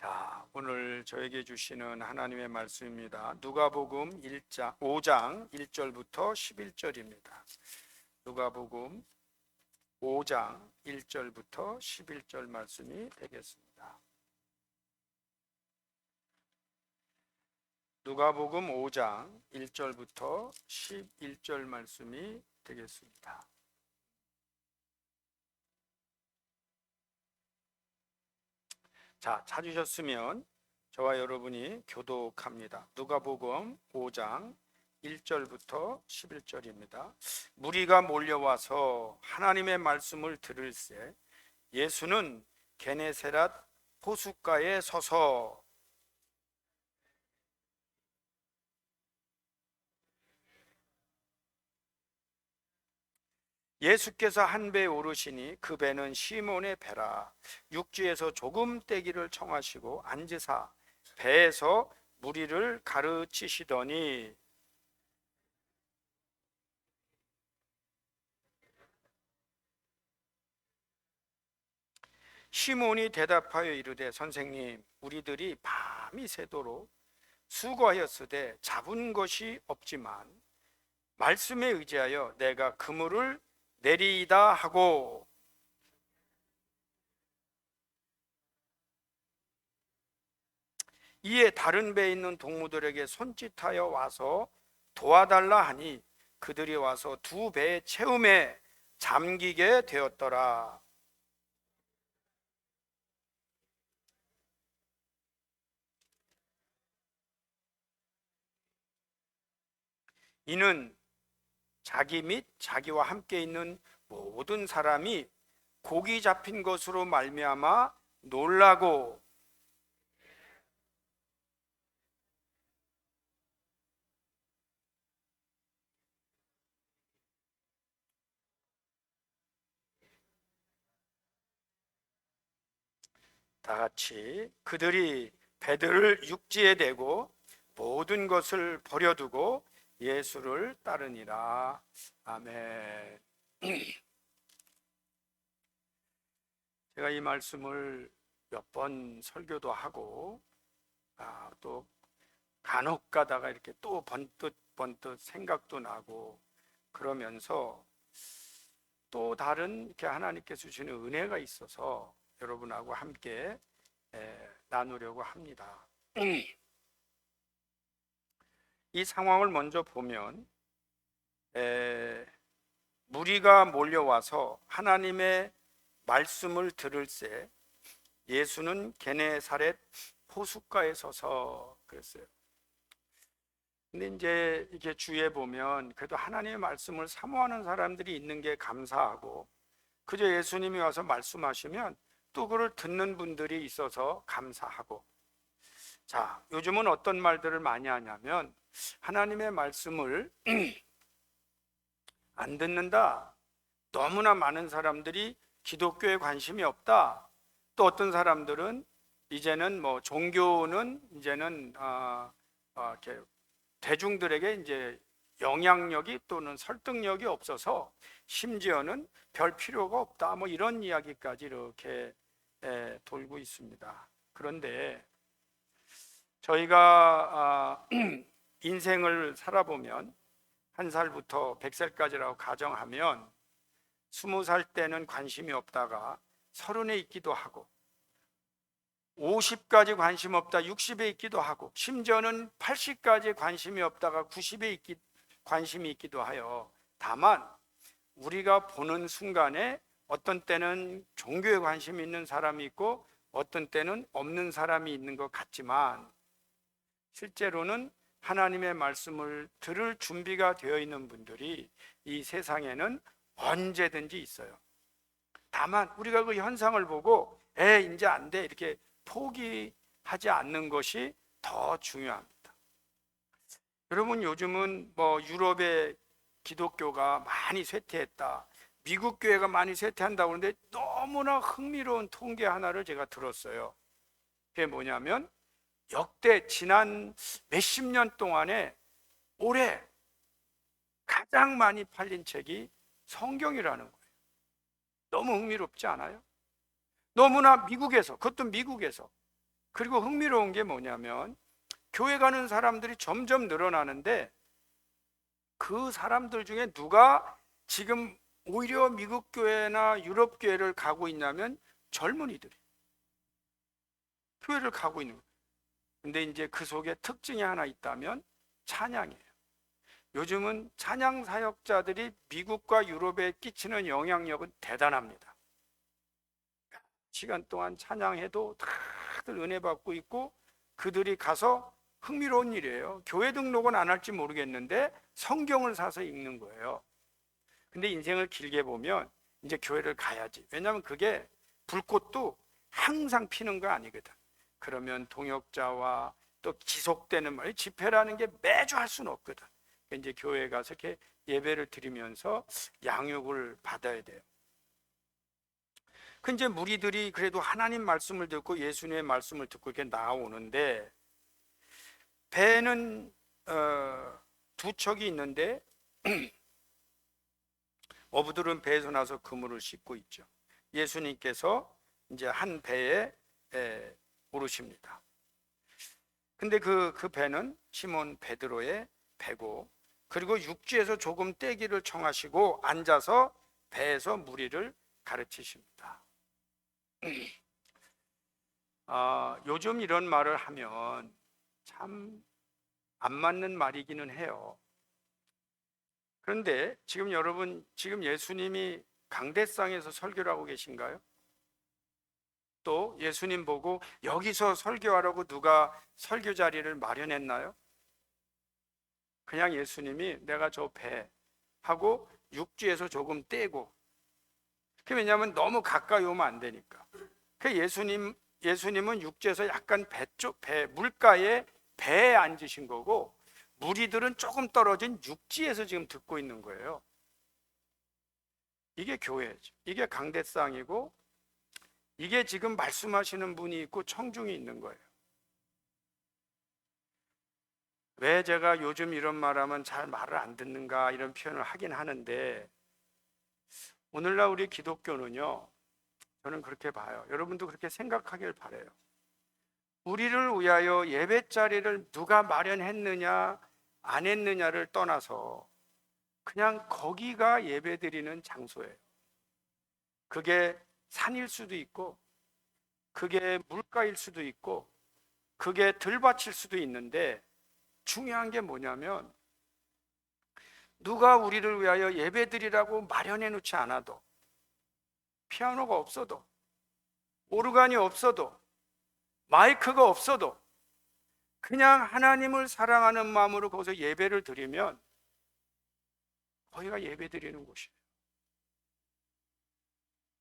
자, 오늘 저에게 주시는 하나님의 말씀입니다. 누가복음 5장 1절부터 11절입니다. 누가복음 5장 1절부터 11절 말씀이 되겠습니다. 누가복음 5장 1절부터 11절 말씀이 되겠습니다. 자, 찾으셨으면 저와 여러분이 교독합니다. 누가복음 5장 1절부터 11절입니다. 무리가 몰려와서 하나님의 말씀을 들을새 예수는 게네사렛 호숫가에 서서 예수께서 한 배에 오르시니 그 배는 시몬의 배라. 육지에서 조금 떼기를 청하시고 앉으사 배에서 무리를 가르치시더니 시몬이 대답하여 이르되 선생님, 우리들이 밤이 새도록 수고하였으되 잡은 것이 없지만 말씀에 의지하여 내가 그물을 내리이다 하고, 이에 다른 배에 있는 동무들에게 손짓하여 와서 도와달라 하니 그들이 와서 두 배의 채움에 잠기게 되었더라. 이는 자기 및 자기와 함께 있는 모든 사람이 고기 잡힌 것으로 말미암아 놀라고, 다 같이 그들이 배들을 육지에 대고 모든 것을 버려두고 예수를 따르니라. 아멘. 제가 이 말씀을 몇 번 설교도 하고 또 간혹 가다가 이렇게 또 번뜩 생각도 나고 그러면서 또 다른 이렇게 하나님께서 주시는 은혜가 있어서 여러분하고 함께 나누려고 합니다. 이 상황을 먼저 보면 무리가 몰려와서 하나님의 말씀을 들을새 예수는 게네사렛 호숫가에 서서 그랬어요. 근데 이제 이렇게 주위에 보면 그래도 하나님의 말씀을 사모하는 사람들이 있는 게 감사하고, 그저 예수님이 와서 말씀하시면 또 그걸 듣는 분들이 있어서 감사하고. 자, 요즘은 어떤 말들을 많이 하냐면 하나님의 말씀을 안 듣는다, 너무나 많은 사람들이 기독교에 관심이 없다, 또 어떤 사람들은 이제는 뭐 종교는 이제는 이렇게 대중들에게 이제 영향력이 또는 설득력이 없어서 심지어는 별 필요가 없다, 뭐 이런 이야기까지 이렇게 돌고 있습니다. 그런데 저희가 인생을 살아보면 1살부터 100살까지라고 가정하면 20살 때는 관심이 없다가 30에 있기도 하고, 50까지 관심 없다 60에 있기도 하고, 심지어는 80까지 관심이 없다가 90에 관심이 있기도 하여, 다만 우리가 보는 순간에 어떤 때는 종교에 관심이 있는 사람이 있고 어떤 때는 없는 사람이 있는 것 같지만, 실제로는 하나님의 말씀을 들을 준비가 되어 있는 분들이 이 세상에는 언제든지 있어요. 다만 우리가 그 현상을 보고 이제 안 돼 이렇게 포기하지 않는 것이 더 중요합니다. 여러분, 요즘은 뭐 유럽의 기독교가 많이 쇠퇴했다, 미국 교회가 많이 쇠퇴한다고 그러는데 너무나 흥미로운 통계 하나를 제가 들었어요. 그게 뭐냐면 역대 지난 몇십 년 동안에 올해 가장 많이 팔린 책이 성경이라는 거예요. 너무 흥미롭지 않아요? 너무나 미국에서, 그것도 미국에서 그리고 흥미로운 게 뭐냐면 교회 가는 사람들이 점점 늘어나는데 그 사람들 중에 누가 지금 오히려 미국 교회나 유럽 교회를 가고 있냐면 젊은이들이 교회를 가고 있는 거예요. 근데 이제 그 속에 특징이 하나 있다면 찬양이에요. 요즘은 찬양 사역자들이 미국과 유럽에 끼치는 영향력은 대단합니다. 시간 동안 찬양해도 다들 은혜 받고 있고, 그들이 가서 흥미로운 일이에요. 교회 등록은 안 할지 모르겠는데 성경을 사서 읽는 거예요. 근데 인생을 길게 보면 이제 교회를 가야지. 왜냐하면 그게 불꽃도 항상 피는 거 아니거든. 그러면 동역자와 또 지속되는 말, 집회라는 게 매주 할 수는 없거든. 이제 교회에 가서 이렇게 예배를 드리면서 양육을 받아야 돼요. 그 이제 무리들이 그래도 하나님 말씀을 듣고 예수님의 말씀을 듣고 이렇게 나오는데, 배는 두 척이 있는데 어부들은 배에서 나서 그물을 싣고 있죠. 예수님께서 이제 한 배에 오르십니다. 근데 그 배는 시몬 베드로의 배고, 그리고 육지에서 조금 떼기를 청하시고 앉아서 배에서 무리를 가르치십니다. 요즘 이런 말을 하면 참 안 맞는 말이기는 해요. 그런데 지금 여러분, 지금 예수님이 강대상에서 설교를 하고 계신가요? 또 예수님 보고 여기서 설교하라고 누가 설교 자리를 마련했나요? 그냥 예수님이 내가 저 배 하고 육지에서 조금 떼고, 왜냐하면 너무 가까이 오면 안 되니까. 그 예수님은 육지에서 약간 배 물가에 배에 앉으신 거고, 무리들은 조금 떨어진 육지에서 지금 듣고 있는 거예요. 이게 교회죠. 이게 강대상이고, 이게 지금 말씀하시는 분이 있고 청중이 있는 거예요. 왜 제가 요즘 이런 말하면 잘 말을 안 듣는가 이런 표현을 하긴 하는데, 오늘날 우리 기독교는요, 저는 그렇게 봐요. 여러분도 그렇게 생각하길 바라요. 우리를 위하여 예배 자리를 누가 마련했느냐 안 했느냐를 떠나서 그냥 거기가 예배 드리는 장소예요. 그게 산일 수도 있고, 그게 물가일 수도 있고, 그게 들밭일 수도 있는데, 중요한 게 뭐냐면 누가 우리를 위하여 예배 드리라고 마련해 놓지 않아도, 피아노가 없어도, 오르간이 없어도, 마이크가 없어도 그냥 하나님을 사랑하는 마음으로 거기서 예배를 드리면 거기가 예배 드리는 곳이에요.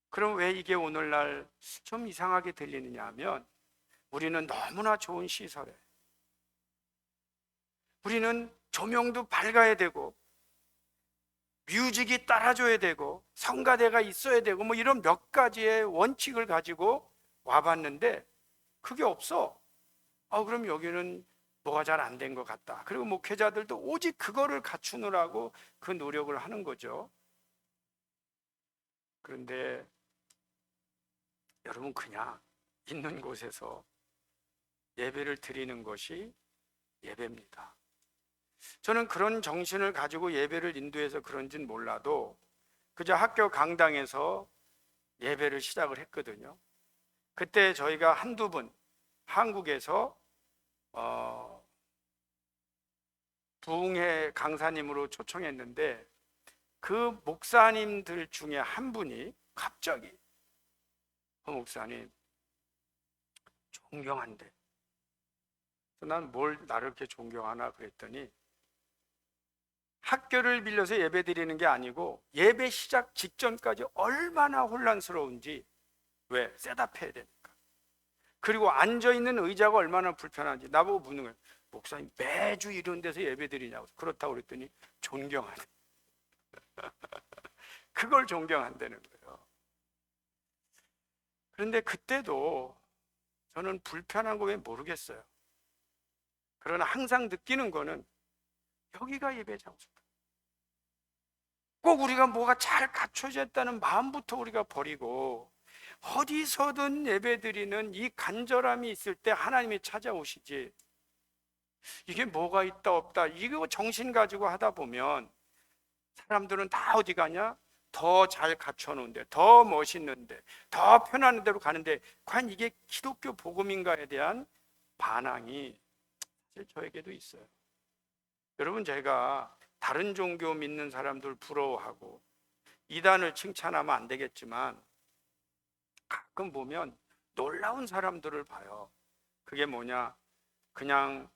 그럼 왜 이게 오늘날 좀 이상하게 들리느냐 하면, 우리는 너무나 좋은 시설에, 우리는 조명도 밝아야 되고 뮤직이 따라줘야 되고 성가대가 있어야 되고 뭐 이런 몇 가지의 원칙을 가지고 와봤는데 그게 없어. 그럼 여기는 뭐가 잘 안 된 것 같다. 그리고 목회자들도 오직 그거를 갖추느라고 그 노력을 하는 거죠. 그런데 여러분, 그냥 있는 곳에서 예배를 드리는 것이 예배입니다. 저는 그런 정신을 가지고 예배를 인도해서 그런지는 몰라도 그저 학교 강당에서 예배를 시작을 했거든요. 그때 저희가 한두 분 한국에서 부흥회 강사님으로 초청했는데, 그 목사님들 중에 한 분이 갑자기 목사님 존경한대. 난 뭘 나를 이렇게 존경하나 그랬더니, 학교를 빌려서 예배 드리는 게 아니고 예배 시작 직전까지 얼마나 혼란스러운지, 왜? 셋업해야 되니까. 그리고 앉아있는 의자가 얼마나 불편한지 나보고 묻는 거예요. 목사님 매주 이런 데서 예배 드리냐고. 그렇다고 그랬더니 존경하네. 그걸 존경한다는 거예요. 그런데 그때도 저는 불편한 거 왜 모르겠어요. 그러나 항상 느끼는 거는 여기가 예배 장소다. 꼭 우리가 뭐가 잘 갖춰져 있다는 마음부터 우리가 버리고, 어디서든 예배드리는 이 간절함이 있을 때 하나님이 찾아오시지. 이게 뭐가 있다 없다 이거 정신 가지고 하다 보면 사람들은 다 어디 가냐? 더 잘 갖춰놓은데, 더 멋있는데, 더 편안한 데로 가는데, 과연 이게 기독교 복음인가에 대한 반항이 사실 저에게도 있어요. 여러분, 제가 다른 종교 믿는 사람들 부러워하고 이단을 칭찬하면 안 되겠지만 가끔 보면 놀라운 사람들을 봐요. 그게 뭐냐? 그냥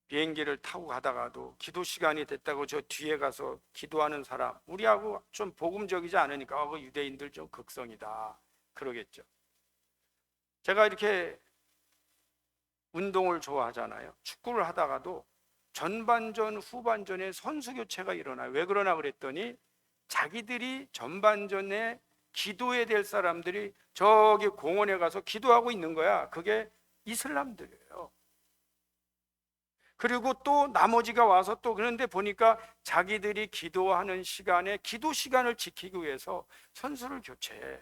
비행기를 타고 가다가도 기도 시간이 됐다고 저 뒤에 가서 기도하는 사람, 우리하고 좀 복음적이지 않으니까 그 유대인들 좀 극성이다 그러겠죠. 제가 이렇게 운동을 좋아하잖아요. 축구를 하다가도 전반전 후반전에 선수 교체가 일어나요. 왜 그러나 그랬더니 자기들이 전반전에 기도해야 될 사람들이 저기 공원에 가서 기도하고 있는 거야. 그게 이슬람들이에요. 그리고 또 나머지가 와서 또 그런데 보니까 자기들이 기도하는 시간에 기도 시간을 지키기 위해서 선수를 교체해.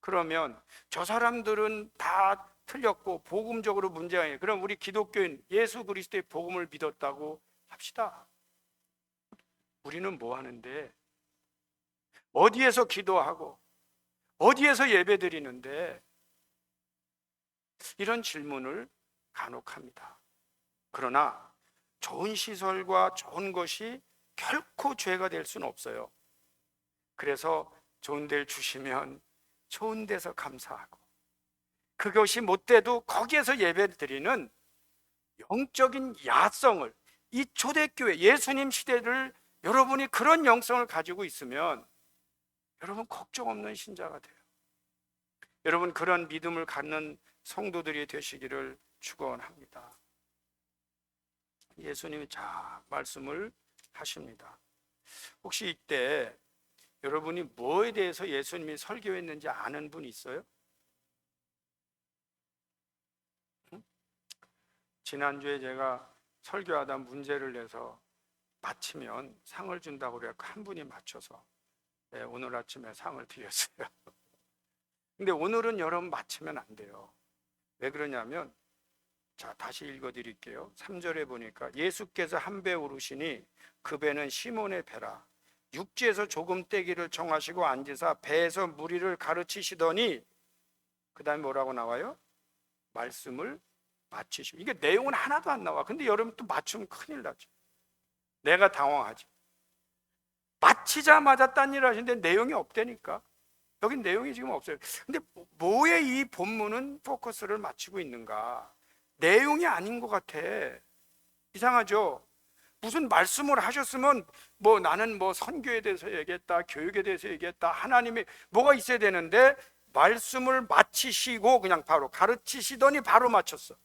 그러면 저 사람들은 다 틀렸고 복음적으로 문제가 있어요. 그럼 우리 기독교인 예수 그리스도의 복음을 믿었다고 합시다. 우리는 뭐 하는데? 어디에서 기도하고 어디에서 예배 드리는데? 이런 질문을 간혹 합니다. 그러나 좋은 시설과 좋은 것이 결코 죄가 될 수는 없어요. 그래서 좋은 데를 주시면 좋은 데서 감사하고, 그것이 못 돼도 거기에서 예배 드리는 영적인 야성을, 이 초대교회 예수님 시대를 여러분이 그런 영성을 가지고 있으면 여러분 걱정 없는 신자가 돼요. 여러분 그런 믿음을 갖는 성도들이 되시기를 축원합니다. 예수님이 자 말씀을 하십니다. 혹시 이때 여러분이 뭐에 대해서 예수님이 설교했는지 아는 분 있어요? 지난주에 제가 설교하다 문제를 내서 맞히면 상을 준다고 그래서 한 분이 맞춰서 오늘 아침에 상을 드렸어요. 근데 오늘은 여러분 맞히면 안 돼요. 왜 그러냐면, 자 다시 읽어드릴게요. 3절에 보니까 예수께서 한 배 오르시니 그 배는 시몬의 배라. 육지에서 조금 떼기를 정하시고 앉으사 배에서 무리를 가르치시더니, 그 다음에 뭐라고 나와요? 말씀을 마치시고. 이게 내용은 하나도 안 나와. 근데 여러분 또 맞추면 큰일 나죠. 내가 당황하지. 마치자마자 딴 일을 하시는데 내용이 없다니까. 여긴 내용이 지금 없어요. 근데 뭐에 이 본문은 포커스를 맞추고 있는가? 내용이 아닌 것 같아. 이상하죠? 무슨 말씀을 하셨으면 뭐 나는 뭐 선교에 대해서 얘기했다, 교육에 대해서 얘기했다, 하나님이 뭐가 있어야 되는데 말씀을 마치시고 그냥 바로 가르치시더니 바로 마쳤어.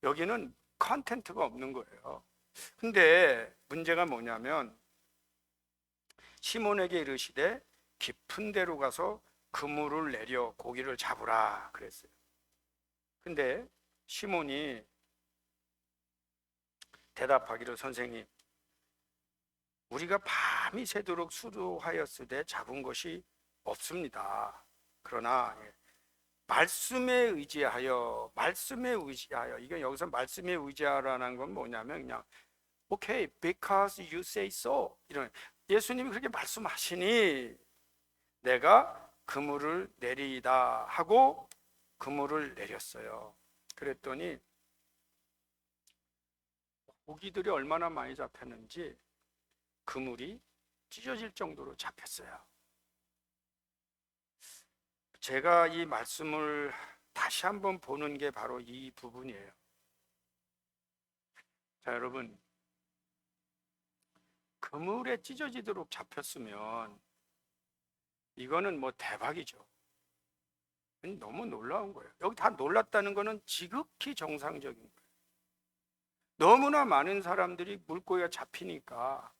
여기는 컨텐트가 없는 거예요. 근데 문제가 뭐냐면, 시몬에게 이르시되 깊은 데로 가서 그물을 내려 고기를 잡으라 그랬어요. 근데 시몬이 대답하기를, 선생님 우리가 밤이 새도록 수고하였으되 잡은 것이 없습니다. 그러나 말씀에 의지하여, 이건 여기서 말씀에 의지하라는 건 뭐냐면 그냥 okay, because you say so, 이런, 예수님이 그렇게 말씀하시니 내가 그물을 내리이다 하고 그물을 내렸어요. 그랬더니 고기들이 얼마나 많이 잡혔는지 그물이 찢어질 정도로 잡혔어요. 제가 이 말씀을 다시 한번 보는 게 바로 이 부분이에요. 자, 여러분, 그물에 찢어지도록 잡혔으면 이거는 뭐 대박이죠. 너무 놀라운 거예요. 여기 다 놀랐다는 거는 지극히 정상적인 거예요. 너무나 많은 사람들이 물고기가 잡히니까.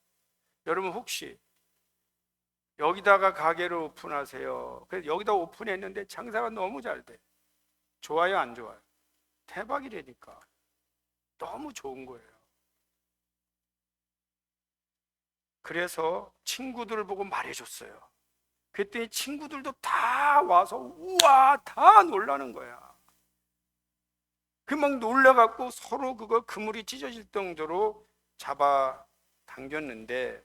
여러분 혹시 여기다가 가게를 오픈하세요. 그래서 여기다 오픈했는데 장사가 너무 잘 돼. 좋아요, 안 좋아요? 대박이라니까. 너무 좋은 거예요. 그래서 친구들을 보고 말해줬어요. 그랬더니 친구들도 다 와서 우와 다 놀라는 거야. 그 막 놀라갖고 서로 그거 그물이 찢어질 정도로 잡아 당겼는데,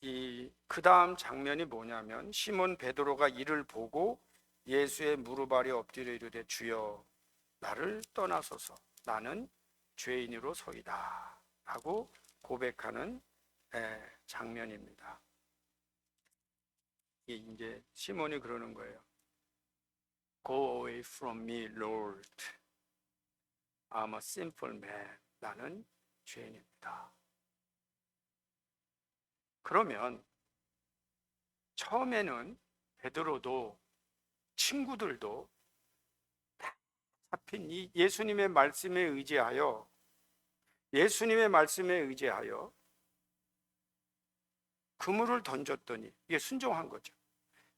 이 그 다음 장면이 뭐냐면, 시몬 베드로가 이를 보고 예수의 무릎 아래 엎드려 이르되 주여 나를 떠나소서 나는 죄인으로 서이다 라고 고백하는 장면입니다. 이제 시몬이 그러는 거예요. Go away from me, Lord. I'm a simple man. 나는 죄인입니다. 그러면 처음에는 베드로도 친구들도 다 잡힌 이 예수님의 말씀에 의지하여 그물을 던졌더니 이게 순종한 거죠.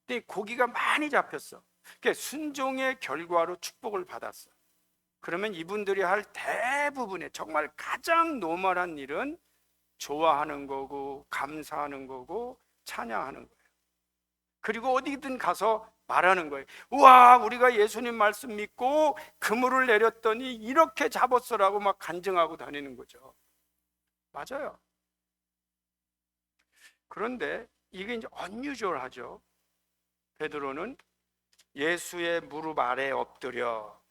근데 고기가 많이 잡혔어. 그러니까 순종의 결과로 축복을 받았어. 그러면 이분들이 할 대부분의 정말 가장 노멀한 일은 좋아하는 거고 감사하는 거고 찬양하는 거예요. 그리고 어디든 가서 말하는 거예요. 우와 우리가 예수님 말씀 믿고 그물을 내렸더니 이렇게 잡았어라고 막 간증하고 다니는 거죠. 맞아요. 그런데 이게 이제 unusual하죠. 베드로는 예수의 무릎 아래 엎드려,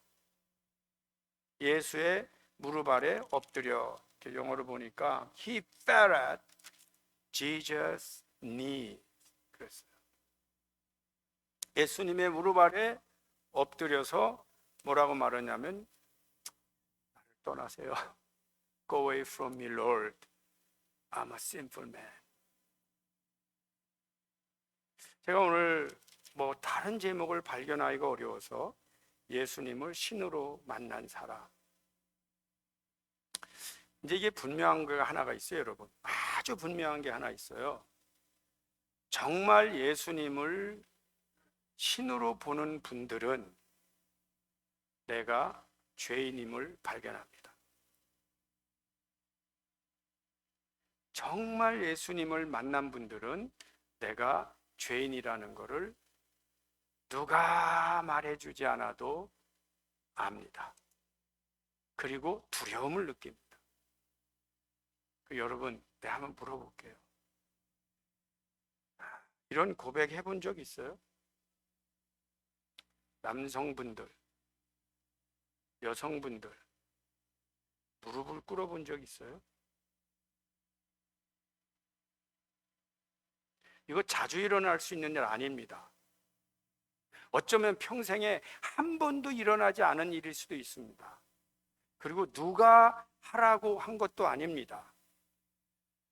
예수의 무릎 아래 엎드려. 영어로 보니까 He fell at Jesus' knee 그랬어요. 예수님의 무릎 아래 엎드려서 뭐라고 말하냐면 나를 떠나세요. Go away from me, Lord. I'm a sinful man. 제가 오늘 뭐 다른 제목을 발견하기가 어려워서 예수님을 신으로 만난 사람. 이제 이게 분명한 게 하나가 있어요, 여러분. 아주 분명한 게 하나 있어요. 정말 예수님을 신으로 보는 분들은 내가 죄인임을 발견합니다. 정말 예수님을 만난 분들은 내가 죄인이라는 것을 누가 말해주지 않아도 압니다. 그리고 두려움을 느낍니다. 여러분, 내가 한번 물어볼게요. 이런 고백 해본 적 있어요? 남성분들, 여성분들, 무릎을 꿇어본 적 있어요? 이거 자주 일어날 수 있는 일 아닙니다. 어쩌면 평생에 한 번도 일어나지 않은 일일 수도 있습니다. 그리고 누가 하라고 한 것도 아닙니다.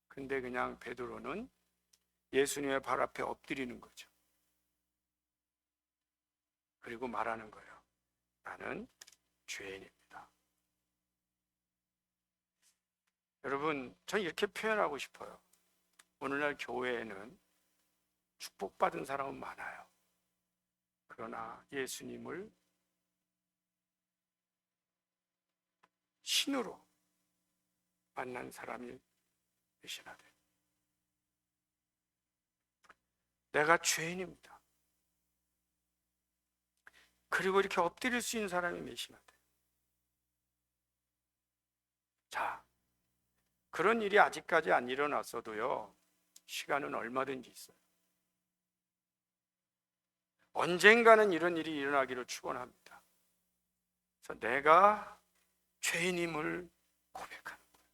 근데 그냥 베드로는 예수님의 발 앞에 엎드리는 거죠. 그리고 말하는 거예요. 나는 죄인입니다. 여러분, 저는 이렇게 표현하고 싶어요. 오늘날 교회에는 축복받은 사람은 많아요. 그러나 예수님을 신으로 만난 사람이 계시나돼. 내가 죄인입니다. 그리고 이렇게 엎드릴 수 있는 사람이 계시나돼. 자, 그런 일이 아직까지 안 일어났어도요, 시간은 얼마든지 있어요. 언젠가는 이런 일이 일어나기를 축원합니다. 그래서 내가 죄인임을 고백하는 거예요.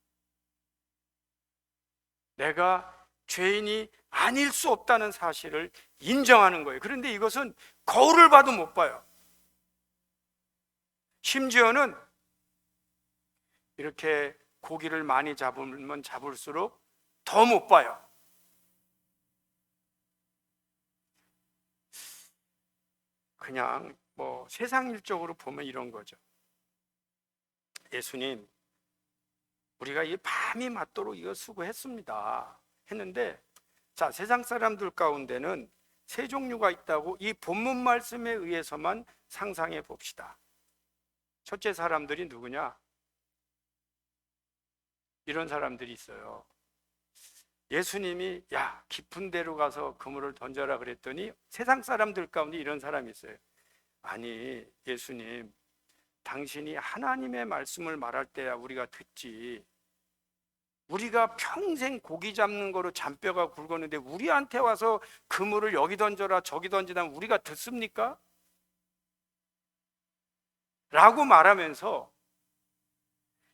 내가 죄인이 아닐 수 없다는 사실을 인정하는 거예요. 그런데 이것은 거울을 봐도 못 봐요. 심지어는 이렇게 고기를 많이 잡으면 잡을수록 더 못 봐요. 그냥 뭐 세상 일적으로 보면 이런 거죠. 예수님, 우리가 이 밤이 맞도록 이거 수고했습니다. 했는데, 자, 세상 사람들 가운데는 세 종류가 있다고 이 본문 말씀에 의해서만 상상해 봅시다. 첫째 사람들이 누구냐? 이런 사람들이 있어요. 예수님이 야, 깊은 데로 가서 그물을 던져라 그랬더니 세상 사람들 가운데 이런 사람이 있어요. 아니, 예수님, 당신이 하나님의 말씀을 말할 때야 우리가 듣지. 우리가 평생 고기 잡는 거로 잔뼈가 굵었는데 우리한테 와서 그물을 여기 던져라 저기 던지다 우리가 듣습니까? 라고 말하면서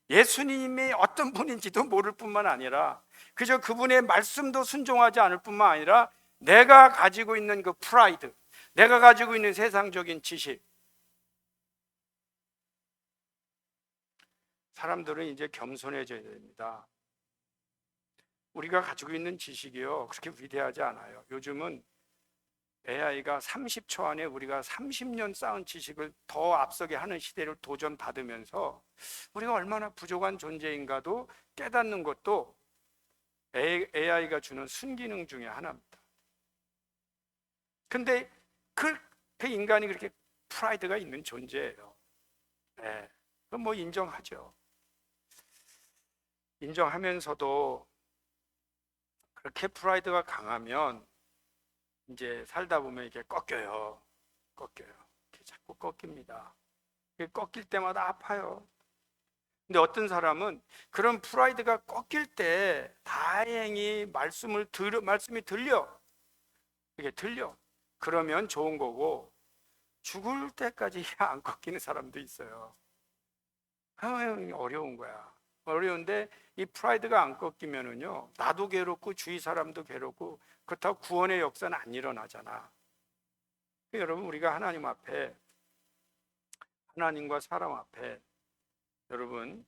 예수님이 어떤 분인지도 모를 뿐만 아니라 그저 그분의 말씀도 순종하지 않을 뿐만 아니라 내가 가지고 있는 그 프라이드, 내가 가지고 있는 세상적인 지식, 사람들은 이제 겸손해져야 됩니다. 우리가 가지고 있는 지식이요 그렇게 위대하지 않아요. 요즘은 AI가 30초 안에 우리가 30년 쌓은 지식을 더 앞서게 하는 시대를 도전받으면서 우리가 얼마나 부족한 존재인가도 깨닫는 것도 AI가 주는 순기능 중에 하나입니다. 근데 그 인간이 그렇게 프라이드가 있는 존재예요. 네, 그건 뭐 인정하죠. 인정하면서도 그렇게 프라이드가 강하면 이제 살다 보면 이게 꺾여요. 이렇게 자꾸 꺾입니다. 꺾일 때마다 아파요. 근데 어떤 사람은 그런 프라이드가 꺾일 때 다행히 말씀이 들려. 이게 들려. 그러면 좋은 거고 죽을 때까지 안 꺾이는 사람도 있어요. 어려운 거야. 어려운데 이 프라이드가 안 꺾이면은요 나도 괴롭고 주위 사람도 괴롭고 그렇다고 구원의 역사는 안 일어나잖아. 여러분 우리가 하나님 앞에 하나님과 사람 앞에 여러분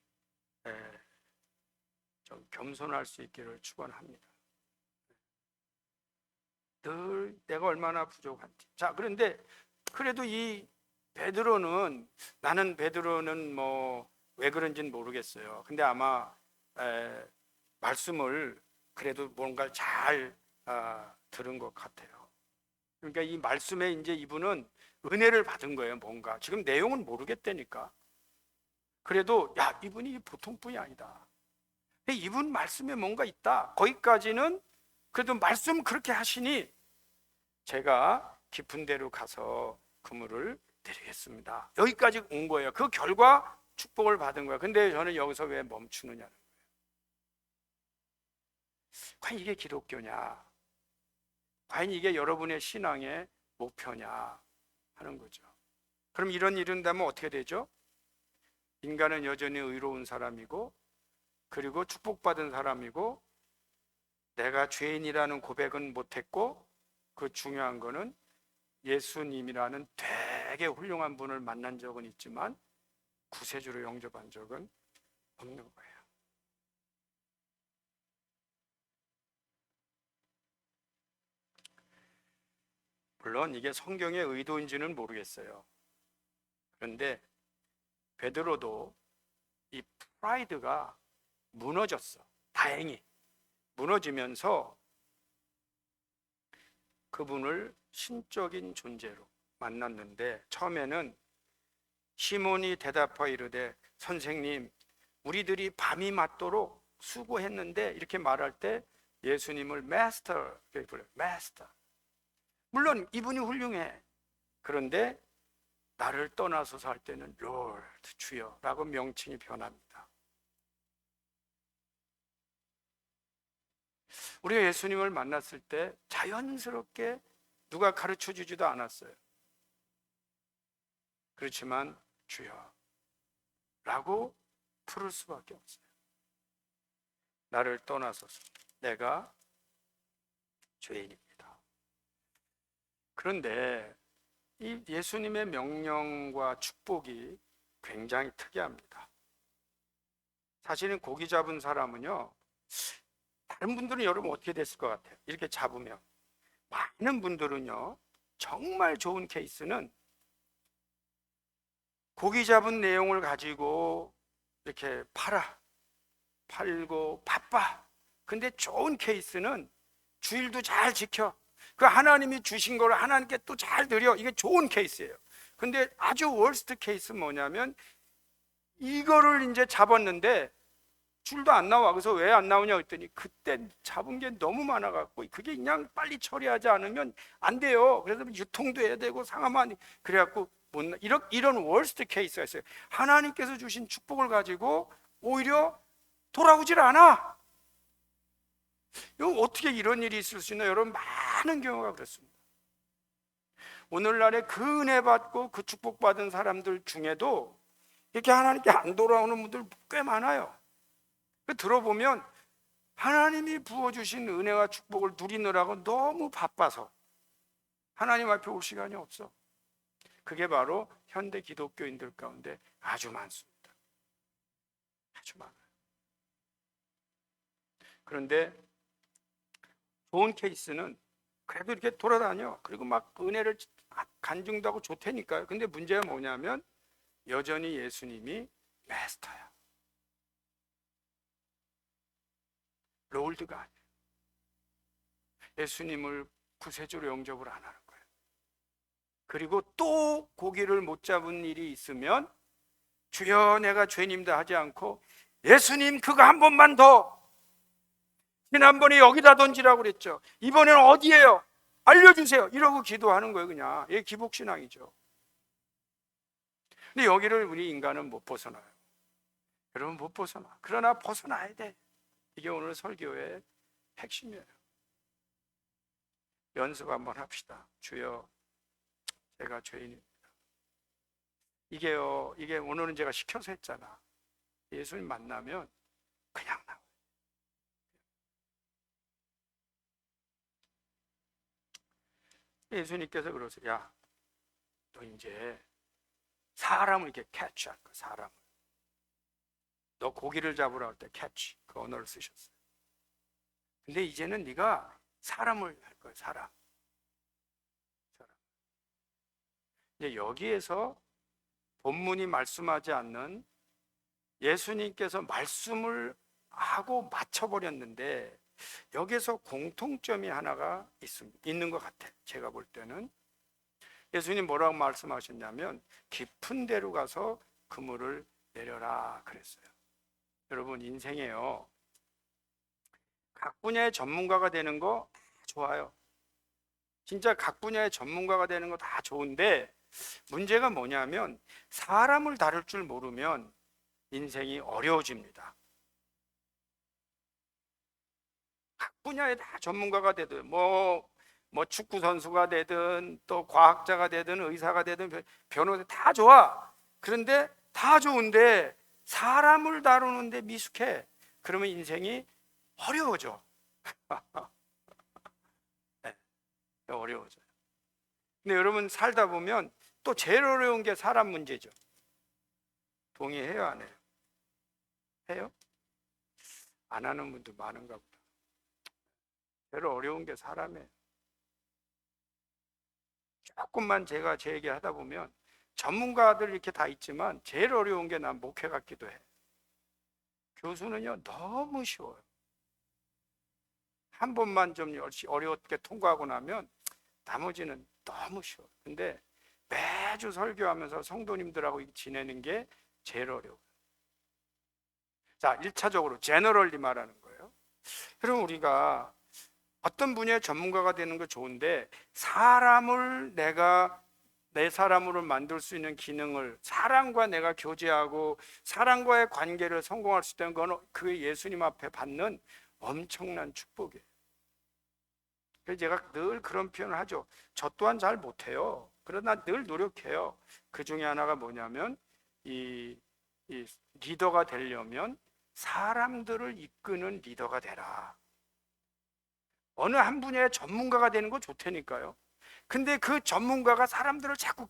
좀 겸손할 수 있기를 축원합니다. 늘 내가 얼마나 부족한지. 자, 그런데 그래도 이 베드로는 나는 베드로는 뭐 왜 그런지는 모르겠어요. 근데 아마 말씀을 그래도 뭔가 잘 들은 것 같아요. 그러니까 이 말씀에 이제 이분은 은혜를 받은 거예요. 뭔가 지금 내용은 모르겠다니까. 그래도 야, 이분이 보통 분이 아니다. 이분 말씀에 뭔가 있다. 거기까지는 그래도 말씀 그렇게 하시니 제가 깊은 데로 가서 그물을 드리겠습니다. 여기까지 온 거예요. 그 결과 축복을 받은 거예요. 근데 저는 여기서 왜 멈추느냐는 거예요. 과연 이게 기독교냐? 과연 이게 여러분의 신앙의 목표냐? 하는 거죠. 그럼 이런 일은 되면 어떻게 되죠? 인간은 여전히 의로운 사람이고 그리고 축복받은 사람이고 내가 죄인이라는 고백은 못했고 그 중요한 거는 예수님이라는 되게 훌륭한 분을 만난 적은 있지만 구세주로 영접한 적은 없는 거예요. 물론 이게 성경의 의도인지는 모르겠어요. 그런데 베드로도 이 프라이드가 무너졌어. 다행히 무너지면서 그분을 신적인 존재로 만났는데 처음에는 시몬이 대답하여 이르되 선생님 우리들이 밤이 맞도록 수고했는데 이렇게 말할 때 예수님을 마스터 이렇게 불러요. 마스터. 물론 이분이 훌륭해. 그런데 나를 떠나서서 할 때는 롤드 주여라고 명칭이 변합니다. 우리가 예수님을 만났을 때 자연스럽게 누가 가르쳐 주지도 않았어요. 그렇지만 주여 라고 부를 수밖에 없어요. 나를 떠나서서 내가 죄인입니다. 그런데 이 예수님의 명령과 축복이 굉장히 특이합니다. 사실은 고기 잡은 사람은요 다른 분들은 여러분 어떻게 됐을 것 같아요? 이렇게 잡으면 많은 분들은요 정말 좋은 케이스는 고기 잡은 내용을 가지고 이렇게 팔고 바빠. 근데 좋은 케이스는 주일도 잘 지켜. 그 하나님이 주신 걸 하나님께 또 잘 드려. 이게 좋은 케이스예요. 근데 아주 월스트 케이스 뭐냐면 이거를 이제 잡았는데 줄도 안 나와. 그래서 왜 안 나오냐 했더니 그때 잡은 게 너무 많아갖고 그게 그냥 빨리 처리하지 않으면 안 돼요. 그래서 유통도 해야 되고 상하면 그래갖고 못 이런 월스트 케이스가 있어요. 하나님께서 주신 축복을 가지고 오히려 돌아오질 않아. 이거 어떻게 이런 일이 있을 수 있나? 여러분, 많은 경우가 그렇습니다. 오늘날에 그 은혜 받고 그 축복 받은 사람들 중에도 이렇게 하나님께 안 돌아오는 분들 꽤 많아요. 들어보면 하나님이 부어주신 은혜와 축복을 누리느라고 너무 바빠서 하나님 앞에 올 시간이 없어. 그게 바로 현대 기독교인들 가운데 아주 많습니다. 아주 많아요. 그런데 좋은 케이스는 그래도 이렇게 돌아다녀. 그리고 막 은혜를 간증도 하고 좋다니까요. 근데 문제가 뭐냐면 여전히 예수님이 마스터야. 롤드가 아니에요. 예수님을 구세주로 영접을 안 하는 거예요. 그리고 또 고기를 못 잡은 일이 있으면 주여 내가 죄인입니다 하지 않고 예수님 그거 한 번만 더, 지난번에 여기다 던지라고 그랬죠. 이번에는 어디예요? 알려주세요. 이러고 기도하는 거예요. 그냥 이게 기복신앙이죠. 근데 여기를 우리 인간은 못 벗어나요. 여러분, 못 벗어나. 그러나 벗어나야 돼. 이게 오늘 설교의 핵심이에요. 연습 한번 합시다. 주여 제가 죄인입니다. 이게 오늘은 제가 시켜서 했잖아. 예수님 만나면 그냥 나와요. 예수님께서 그러세요. 야, 너 이제 사람을 이렇게 캐치할 거야. 사람을. 너 고기를 잡으라 할 때 캐치, 그 언어를 쓰셨어요. 근데 이제는 네가 사람을 할 거야. 사람. 이제 여기에서 본문이 말씀하지 않는 예수님께서 말씀을 하고 맞춰버렸는데 여기에서 공통점이 하나가 있는 것 같아요. 제가 볼 때는 예수님 뭐라고 말씀하셨냐면 깊은 데로 가서 그물을 내려라 그랬어요. 여러분, 인생에요, 각 분야의 전문가가 되는 거 좋아요. 진짜 각 분야의 전문가가 되는 거 다 좋은데 문제가 뭐냐면 사람을 다룰 줄 모르면 인생이 어려워집니다. 각 분야에 다 전문가가 되든 뭐 축구 선수가 되든 또 과학자가 되든 의사가 되든 변호사 다 좋아. 그런데 다 좋은데 사람을 다루는데 미숙해. 그러면 인생이 어려워져. 네, 어려워져요. 근데 여러분 살다 보면 또 제일 어려운 게 사람 문제죠. 동의해요, 안 해요? 해요? 안 하는 분도 많은가 보다. 제일 어려운 게 사람이에요. 조금만 제가 제 얘기 하다 보면 전문가들 이렇게 다 있지만 제일 어려운 게 난 목회 같기도 해. 교수는요 너무 쉬워요. 한 번만 좀 어렵게 통과하고 나면 나머지는 너무 쉬워요. 근데 매주 설교하면서 성도님들하고 지내는 게 제일 어려워요. 자, 1차적으로 제너럴리 말하는 거예요. 그럼 우리가 어떤 분야의 전문가가 되는 거 좋은데 사람을 내가 내 사람으로 만들 수 있는 기능을, 사람과 내가 교제하고 사람과의 관계를 성공할 수 있다는 건 그 예수님 앞에 받는 엄청난 축복이에요. 그래서 제가 늘 그런 표현을 하죠. 저 또한 잘 못해요. 그러나 늘 노력해요. 그 중에 하나가 뭐냐면 이 리더가 되려면 사람들을 이끄는 리더가 되라. 어느 한 분야의 전문가가 되는 거 좋다니까요. 근데 그 전문가가 사람들을 자꾸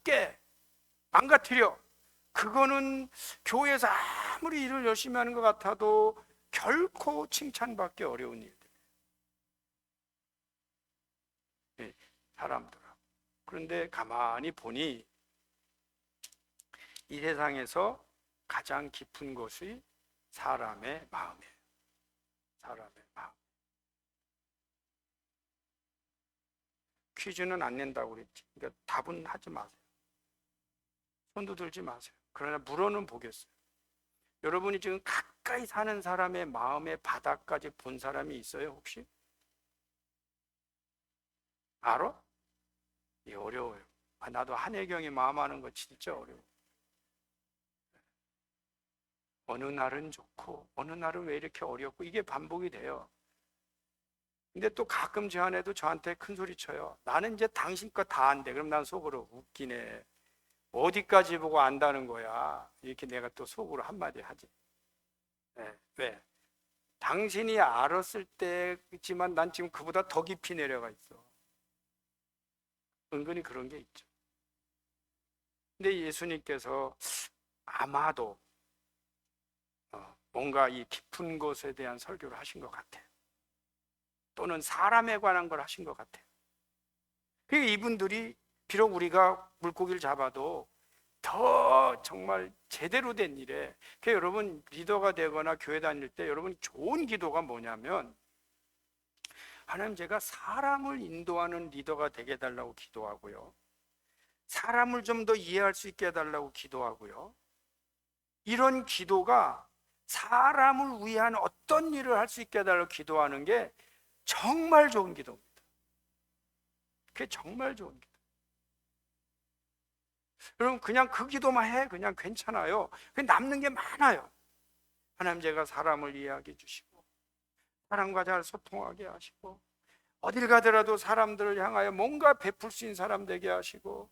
망가뜨려. 그거는 교회에서 아무리 일을 열심히 하는 것 같아도 결코 칭찬받기 어려운 일들. 네, 사람들. 그런데 가만히 보니 이 세상에서 가장 깊은 것이 사람의 마음이에요. 사람의 마음. 퀴즈는 안 낸다고 그랬지. 그러니까 답은 하지 마세요. 손도 들지 마세요. 그러나 물어는 보겠어요. 여러분이 지금 가까이 사는 사람의 마음의 바닥까지 본 사람이 있어요, 혹시? 알아? 이 어려워요. 나도 한혜경이 마음 아는 거 진짜 어려워. 어느 날은 좋고 어느 날은 왜 이렇게 어렵고, 이게 반복이 돼요. 근데 또 가끔 제 아내도 저한테 큰 소리 쳐요. 나는 이제 당신 거 다 안돼. 그럼 난 속으로 웃기네. 어디까지 보고 안다는 거야. 이렇게 내가 또 속으로 한마디 하지. 네. 왜? 당신이 알았을 때지만 난 지금 그보다 더 깊이 내려가 있어. 은근히 그런 게 있죠. 근데 예수님께서 아마도 뭔가 이 깊은 곳에 대한 설교를 하신 것 같아요. 또는 사람에 관한 걸 하신 것 같아요. 그러니까 이분들이 비록 우리가 물고기를 잡아도 더 정말 제대로 된 일에, 그러니까 여러분 리더가 되거나 교회 다닐 때 여러분 좋은 기도가 뭐냐면, 하나님 제가 사람을 인도하는 리더가 되게 해달라고 기도하고요, 사람을 좀 더 이해할 수 있게 해달라고 기도하고요, 이런 기도가 사람을 위한 어떤 일을 할 수 있게 해달라고 기도하는 게 정말 좋은 기도입니다. 그게 정말 좋은 기도. 여러분 그냥 그 기도만 해 그냥 괜찮아요. 남는 게 많아요. 하나님 제가 사람을 이해하게 해주시고 사람과 잘 소통하게 하시고 어딜 가더라도 사람들을 향하여 뭔가 베풀 수 있는 사람 되게 하시고,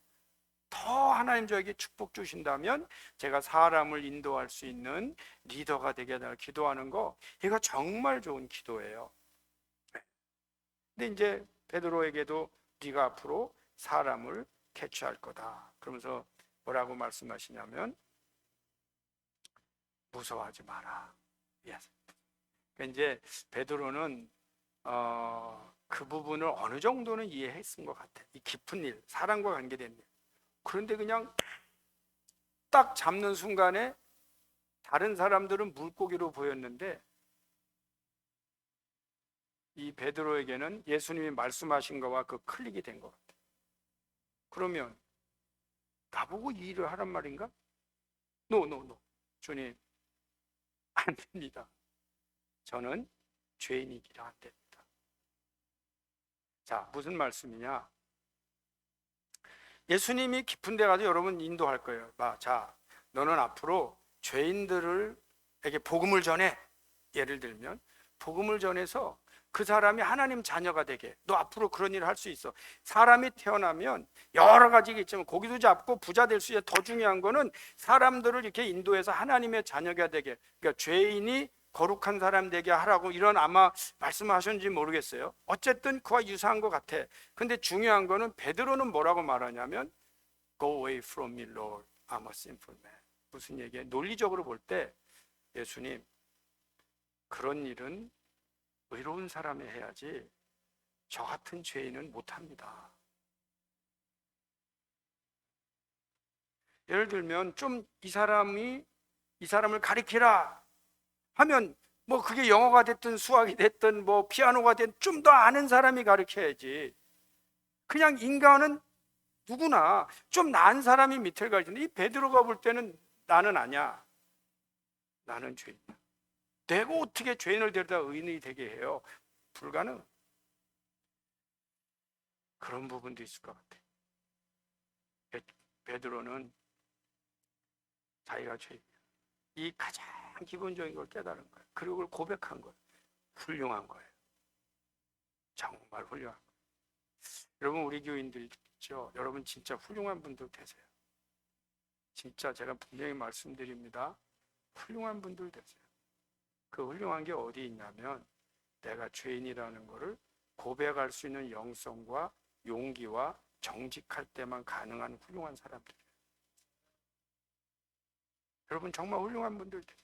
더 하나님 저에게 축복 주신다면 제가 사람을 인도할 수 있는 리더가 되게 해달라고 기도하는 거, 이거 정말 좋은 기도예요. 근데 이제 베드로에게도 네가 앞으로 사람을 캐치할 거다 그러면서 뭐라고 말씀하시냐면, 무서워하지 마라. 그러니까 이제 베드로는 그 부분을 어느 정도는 이해했은 것 같아. 이 깊은 일, 사람과 관계된 일. 그런데 그냥 딱 잡는 순간에 다른 사람들은 물고기로 보였는데 이 베드로에게는 예수님이 말씀하신 거와 그 클릭이 된 것 같아. 그러면 나보고 이 일을 하란 말인가? 노. 주님, 안 됩니다. 저는 죄인이기라 안 됩니다. 자, 무슨 말씀이냐? 예수님이 깊은 데 가서 여러분 인도할 거예요. 자, 너는 앞으로 죄인들에게 복음을 전해. 예를 들면 복음을 전해서 그 사람이 하나님 자녀가 되게, 너 앞으로 그런 일을 할 수 있어. 사람이 태어나면 여러 가지가 있지만 고기도 잡고 부자 될 수 있어. 더 중요한 거는 사람들을 이렇게 인도해서 하나님의 자녀가 되게, 그러니까 죄인이 거룩한 사람 되게 하라고, 이런 아마 말씀하셨는지 모르겠어요. 어쨌든 그와 유사한 것 같아. 근데 중요한 거는 베드로는 뭐라고 말하냐면 Go away from me, Lord. I'm a sinful man. 무슨 얘기예요? 논리적으로 볼 때 예수님, 그런 일은 의로운 사람이 해야지 저 같은 죄인은 못합니다. 예를 들면 좀 이 사람을 가리키라 하면 뭐 그게 영어가 됐든 수학이 됐든 뭐 피아노가 됐든 좀 더 아는 사람이 가르쳐야지. 그냥 인간은 누구나 좀 나은 사람이 밑을 가르치는데, 이 베드로가 볼 때는 나는 아니야. 나는 죄인이야. 내가 어떻게 죄인을 데려다 의인이 되게 해요? 불가능. 그런 부분도 있을 것 같아. 베드로는 자기가 죄인이야. 이 가장 기본적인 걸 깨달은 거예요. 그리고 그걸 고백한 거예요. 훌륭한 거예요. 정말 훌륭한 거예요. 여러분 우리 교인들 있죠? 여러분 진짜 훌륭한 분들 되세요. 진짜 제가 분명히 말씀드립니다. 훌륭한 분들 되세요. 그 훌륭한 게 어디 있냐면 내가 죄인이라는 것을 고백할 수 있는 영성과 용기와 정직할 때만 가능한 훌륭한 사람들이에요. 여러분 정말 훌륭한 분들 되세요.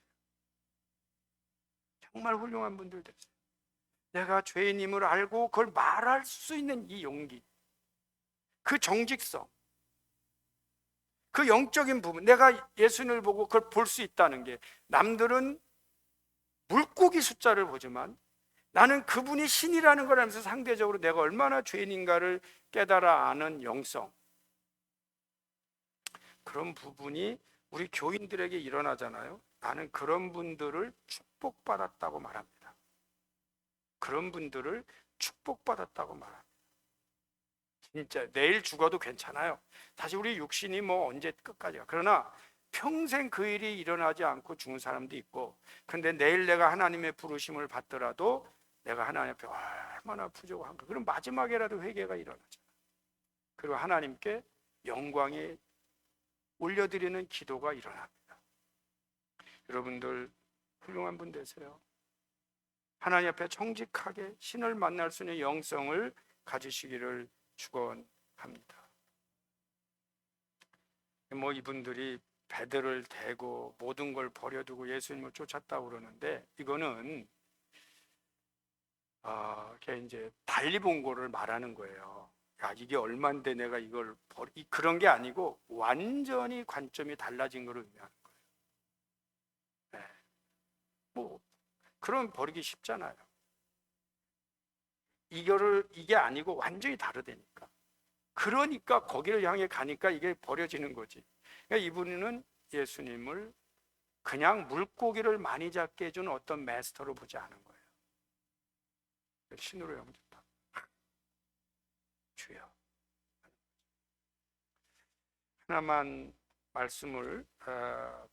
정말 훌륭한 분들 되세요. 내가 죄인임을 알고 그걸 말할 수 있는 이 용기, 그 정직성, 그 영적인 부분, 내가 예수님을 보고 그걸 볼 수 있다는 게, 남들은 물고기 숫자를 보지만 나는 그분이 신이라는 걸 알면서 상대적으로 내가 얼마나 죄인인가를 깨달아 아는 영성, 그런 부분이 우리 교인들에게 일어나잖아요. 나는 그런 분들을 축복받았다고 말합니다. 그런 분들을 축복받았다고 말합니다. 진짜 내일 죽어도 괜찮아요. 사실 우리 육신이 뭐 언제 끝까지가. 그러나 평생 그 일이 일어나지 않고 죽은 사람도 있고, 근데 내일 내가 하나님의 부르심을 받더라도 내가 하나님 앞에 얼마나 부족한가. 그럼 마지막에라도 회개가 일어나죠. 그리고 하나님께 영광에 올려드리는 기도가 일어납니다. 여러분들 훌륭한 분 되세요. 하나님 앞에 정직하게 신을 만날 수 있는 영성을 가지시기를 축원합니다. 뭐 이분들이 베드를 대고 모든 걸 버려두고 예수님을 쫓았다고 그러는데, 이거는 이제 달리 본 거를 말하는 거예요. 야, 이게 얼만데 내가 이걸 그런 게 아니고 완전히 관점이 달라진 걸 의미하는 거예요. 네. 뭐 그럼 버리기 쉽잖아요. 이게 아니고 완전히 다르다니까. 그러니까 거기를 향해 가니까 이게 버려지는 거지. 그러니까 이분은 예수님을 그냥 물고기를 많이 잡게 해준 어떤 마스터로 보지 않은 거예요. 신으로 영접하고 주여. 하나만 말씀을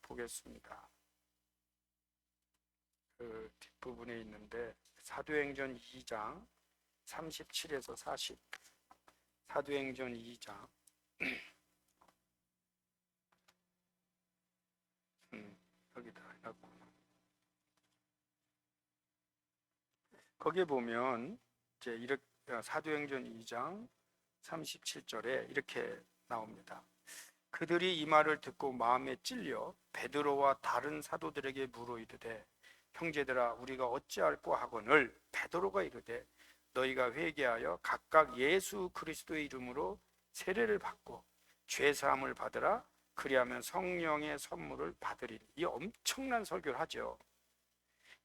보겠습니다. 그 뒷부분에 있는데 사도행전 2장 37에서 40. 사도행전 2장 여기다 해놨고, 거기에 보면 이제 이렇게 사도행전 2장 37절에 이렇게 나옵니다. 그들이 이 말을 듣고 마음에 찔려 베드로와 다른 사도들에게 물어 이르되, 형제들아 우리가 어찌할꼬 하거늘. 베드로가 이르되, 너희가 회개하여 각각 예수 그리스도의 이름으로 세례를 받고 죄 사함을 받으라. 그리하면 성령의 선물을 받으리니. 이 엄청난 설교를 하죠.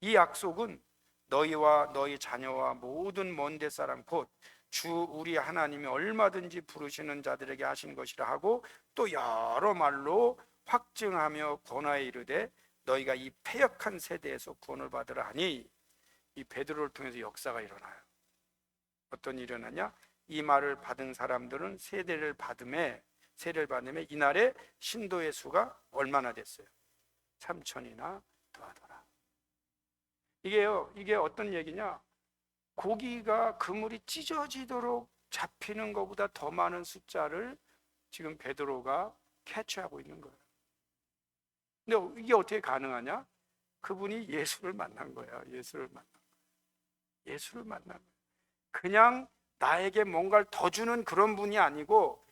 이 약속은 너희와 너희 자녀와 모든 먼데 사람 곧 주 우리 하나님이 얼마든지 부르시는 자들에게 하신 것이라 하고, 또 여러 말로 확증하며 권하여 이르되, 너희가 이 패역한 세대에서 구원을 받으라 하니. 이 베드로를 통해서 역사가 일어나요. 어떤 일이 일어나냐? 이 말을 받은 사람들은 세례를 받음에 이날에 신도의 수가 얼마나 됐어요? 3,000이나 더하더라. 이게 어떤 얘기냐? 고기가 그물이 찢어지도록 잡히는 것보다 더 많은 숫자를 지금 베드로가 캐치하고 있는 거예요. 근데 이게 어떻게 가능하냐? 그분이 예수를 만난 거예요. 예수를 만난 거예요. 그냥 나에게 뭔가를 더 주는 그런 분이 아니고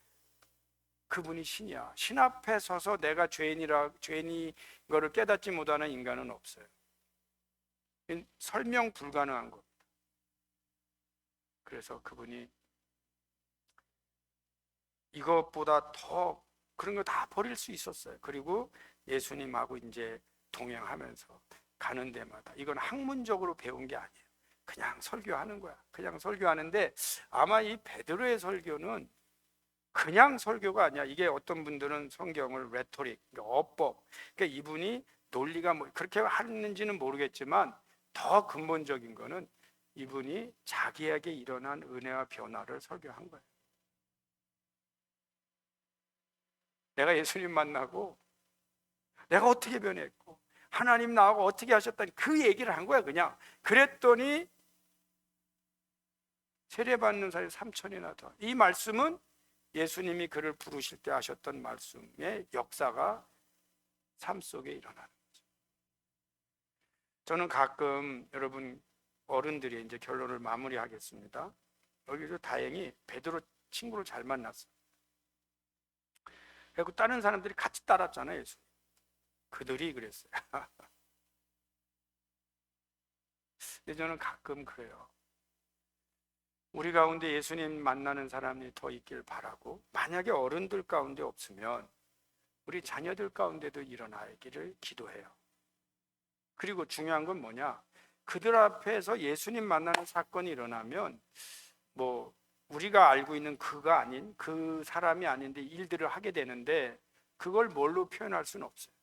그분이 신이야. 신 앞에 서서 내가 죄인인 거를 깨닫지 못하는 인간은 없어요. 설명 불가능한 겁니다. 그래서 그분이 이것보다 더 그런 거 다 버릴 수 있었어요. 그리고 예수님하고 이제 동행하면서 가는 데마다, 이건 학문적으로 배운 게 아니에요. 그냥 설교하는 거야. 그냥 설교하는데 아마 이 베드로의 설교는 그냥 설교가 아니야. 이게 어떤 분들은 성경을 레토릭, 그러니까 어법, 그러니까 이분이 논리가 뭐 그렇게 하는지는 모르겠지만 더 근본적인 거는 이분이 자기에게 일어난 은혜와 변화를 설교한 거예요. 내가 예수님 만나고 내가 어떻게 변했고 하나님 나하고 어떻게 하셨다니 그 얘기를 한 거야. 그냥 그랬더니 세례받는 사람이 3,000이나 더. 이 말씀은 예수님이 그를 부르실 때 하셨던 말씀의 역사가 삶 속에 일어나는 거죠. 저는 가끔 여러분 어른들이 이제 결론을 마무리하겠습니다. 여기서 다행히 베드로 친구를 잘 만났어요. 그리고 다른 사람들이 같이 따랐잖아요. 예수. 그들이 그랬어요. 근데 저는 가끔 그래요. 우리 가운데 예수님 만나는 사람이 더 있길 바라고, 만약에 어른들 가운데 없으면 우리 자녀들 가운데도 일어나기를 기도해요. 그리고 중요한 건 뭐냐? 그들 앞에서 예수님 만나는 사건이 일어나면 뭐 우리가 알고 있는 그가 아닌 그 사람이 아닌데 일들을 하게 되는데 그걸 뭘로 표현할 수는 없어요.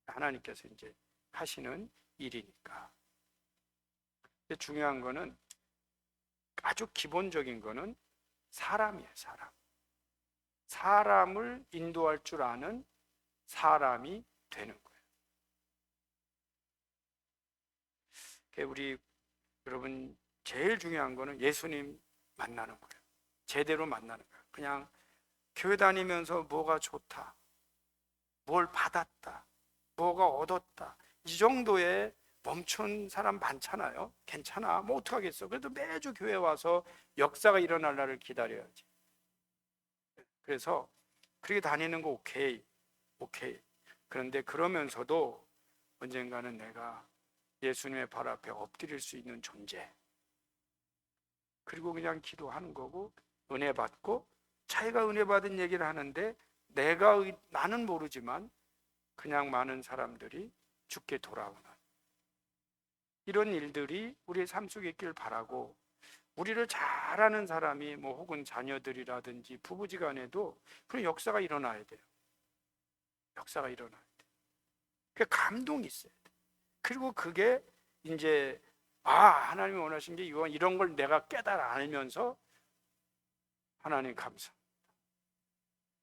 하나님께서 이제 하시는 일이니까. 근데 중요한 거는, 아주 기본적인 거는 사람이에요, 사람. 사람을 인도할 줄 아는 사람이 되는 거예요. 그러니까 우리 여러분, 제일 중요한 거는 예수님 만나는 거예요. 제대로 만나는 거예요. 그냥 교회 다니면서 뭐가 좋다, 뭘 받았다, 뭐가 얻었다, 이 정도에 멈춘 사람 많잖아요. 괜찮아, 뭐 어떡하겠어. 그래도 매주 교회 와서 역사가 일어날 날을 기다려야지. 그래서 그렇게 다니는 거 오케이, 오케이. 그런데 그러면서도 언젠가는 내가 예수님의 발 앞에 엎드릴 수 있는 존재, 그리고 그냥 기도하는 거고, 은혜 받고, 자기가 은혜 받은 얘기를 하는데 나는 모르지만 그냥 많은 사람들이 죽게 돌아오는 이런 일들이 우리의 삶 속에 있길 바라고, 우리를 잘 아는 사람이 뭐 혹은 자녀들이라든지 부부지간에도 그런 역사가 일어나야 돼요. 역사가 일어나야 돼요. 그 감동이 있어야 돼요. 그리고 그게 이제 하나님이 원하신 게 이런 걸 내가 깨달아 알면서 하나님 감사,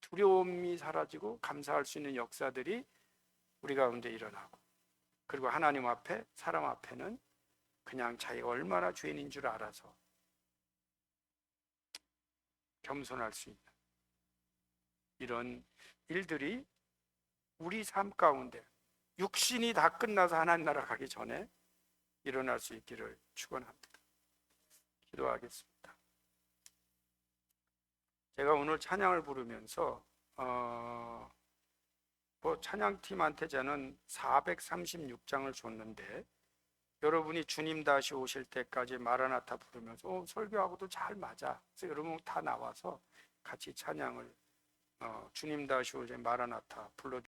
두려움이 사라지고 감사할 수 있는 역사들이 우리 가운데 일어나고, 그리고 하나님 앞에, 사람 앞에는 그냥 자기가 얼마나 죄인인 줄 알아서 겸손할 수 있는 이런 일들이 우리 삶 가운데 육신이 다 끝나서 하나님 나라 가기 전에 일어날 수 있기를 축원합니다. 기도하겠습니다. 제가 오늘 찬양을 부르면서 찬양팀한테 저는 436장을 줬는데, 여러분이 주님 다시 오실 때까지 마라나타 부르면서 설교하고도 잘 맞아. 그래서 여러분 다 나와서 같이 찬양을 주님 다시 오실 때 마라나타 불러